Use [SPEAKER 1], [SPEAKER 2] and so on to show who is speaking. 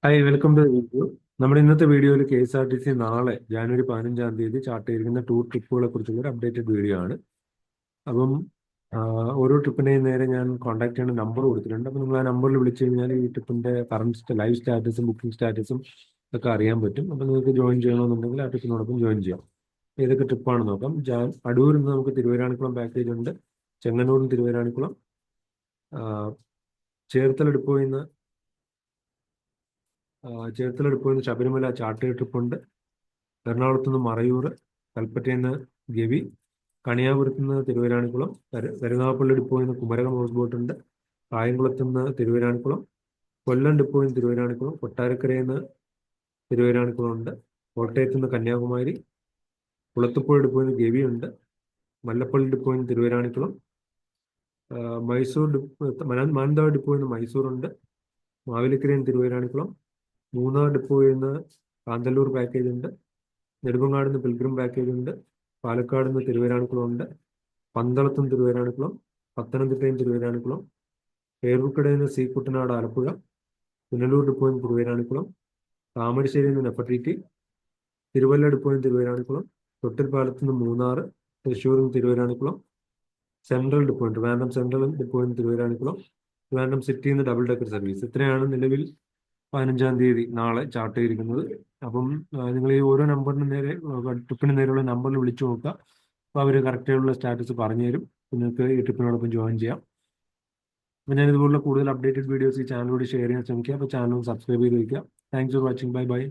[SPEAKER 1] Hi welcome to video. നമ്മുടെ ഇന്നത്തെ വീഡിയോയിൽ K S R T C നാളെ ജാനുവരി 15 ചാർട്ട് ചെയ്തിരിക്കുന്ന ടൂർ ട്രിപ്പുകളെ കുറിച്ചുള്ള ഒരു അപ്ഡേറ്റഡ് വീഡിയോ ആണ്. അപ്പം ആ, ഓരോ ട്രിപ്പിനെയും നേരെ ഞാൻ കോൺടാക്ട് ചെയ്യുന്ന നമ്പർ കൊടുത്തിട്ടുണ്ട്. അപ്പം നിങ്ങൾ ആ നമ്പറിൽ വിളിച്ചു കഴിഞ്ഞാൽ ഈ ട്രിപ്പിന്റെ കറണ്ട് ലൈവ് സ്റ്റാറ്റസും ബുക്കിംഗ് സ്റ്റാറ്റസും ഒക്കെ അറിയാൻ പറ്റും. അപ്പം നിങ്ങൾക്ക് ജോയിൻ ചെയ്യണമെന്നുണ്ടെങ്കിൽ ആ ട്രിപ്പിനോടൊപ്പം ജോയിൻ ചെയ്യാം. ഏതൊക്കെ ട്രിപ്പാണെന്ന് നോക്കാം. അടൂരിൽ നിന്ന് നമുക്ക് തിരുവരാണിക്കുളം പാക്കേജ് ഉണ്ട്. ചെങ്ങന്നൂരിൽ നിന്ന് തിരുവരാണിക്കുളം, ആ, ചേർത്തല ഡിപ്പോയിൽ നിന്ന് ചേർത്തല ഡിപ്പോയിൽ നിന്ന് ശബരിമല ചാർട്ടേഡ് ട്രിപ്പുണ്ട്. എറണാകുളത്ത് നിന്ന് മറയൂർ, കൽപ്പറ്റയിൽ നിന്ന് ഗവി, കണിയാപുരത്ത് നിന്ന് തിരുവരാണിക്കുളം, കരുനാഗപ്പള്ളി ഡിപ്പോയിൽ നിന്ന് കുമരകം ഹൗസ് ബോട്ട് ഉണ്ട്. കായംകുളത്ത് നിന്ന് തിരുവരാണിക്കുളം, കൊല്ലം ഡിപ്പോയിൽ നിന്ന് തിരുവരാണിക്കുളം, കൊട്ടാരക്കരയിൽ നിന്ന് തിരുവരാണിക്കുളം ഉണ്ട്. കോട്ടയത്ത് നിന്ന് കന്യാകുമാരി, കുളത്തുപ്പുഴ ഡിപ്പോയിൽ നിന്ന് ഗവി ഉണ്ട്. മല്ലപ്പള്ളി ഡിപ്പോയിൽ നിന്ന് തിരുവരാണിക്കുളം, മൈസൂർ മാനന്തവാടി ഡിപ്പോയിൽ നിന്ന് മൈസൂർ ഉണ്ട്. മാവേലിക്കരയിൽ നിന്ന് തിരുവരാണിക്കുളം, മൂന്നാർ ഡിപ്പോയിൽ നിന്ന് കാന്തല്ലൂർ പാക്കേജ് ഉണ്ട്. നെടുമങ്ങാട് നിന്ന് പിൽഗ്രിം പാക്കേജ് ഉണ്ട്. പാലക്കാട് നിന്ന് തിരുവരാണിക്കുളം ഉണ്ട്. പന്തളത്തും തിരുവരാണിക്കുളം, പത്തനംതിട്ടയും തിരുവരാണിക്കുളം, പേരൂർക്കടയിൽ നിന്ന് സി കുട്ടനാട് ആലപ്പുഴ, പുനലൂർ ഡിപ്പോയിൽ നിന്ന് തിരുവരാണിക്കുളം, താമരശ്ശേരിയിൽ നിന്ന് നെഫർട്ടിറ്റി, തിരുവല്ല ഡിപ്പോയിൽ നിന്ന് തിരുവരാണിക്കുളം, തൊട്ടിൽപ്പാലത്ത് നിന്ന് മൂന്നാർ, തൃശ്ശൂരിൽ നിന്ന് തിരുവരാണിക്കുളം, സെൻട്രൽ ഡിപ്പോയിൽ ട്രിവാൻഡ്രം സെൻട്രൽ ഡിപ്പോയിൽ നിന്ന് തിരുവരാണിക്കുളം, ട്രിവാൻഡ്രം സിറ്റിയിൽ നിന്ന് ഡബിൾ ഡെക്കർ സർവീസ്. ഇത്രയാണ് നിലവിൽ 15 നാളെ ചാർട്ട് ചെയ്തിരിക്കുന്നത്. അപ്പം നിങ്ങൾ ഈ ഓരോ നമ്പറിന് നേരെ ട്രിപ്പിന് നേരെയുള്ള നമ്പറിൽ വിളിച്ചു നോക്കുക. അപ്പോൾ അവർ കറക്റ്റായിട്ടുള്ള സ്റ്റാറ്റസ് പറഞ്ഞു തരും. നിങ്ങൾക്ക് ഈ ട്രിപ്പിനോടൊപ്പം ജോയിൻ ചെയ്യാം. അപ്പോൾ ഞാൻ ഇതുപോലുള്ള കൂടുതൽ അപ്ഡേറ്റഡ് വീഡിയോസ് ഈ ചാനലിലൂടെ ഷെയർ ചെയ്യാൻ ശ്രമിക്കുക. അപ്പോൾ ചാനൽ സബ്സ്ക്രൈബ് ചെയ്ത് വയ്ക്കുക. Thanks for watching. Bye bye.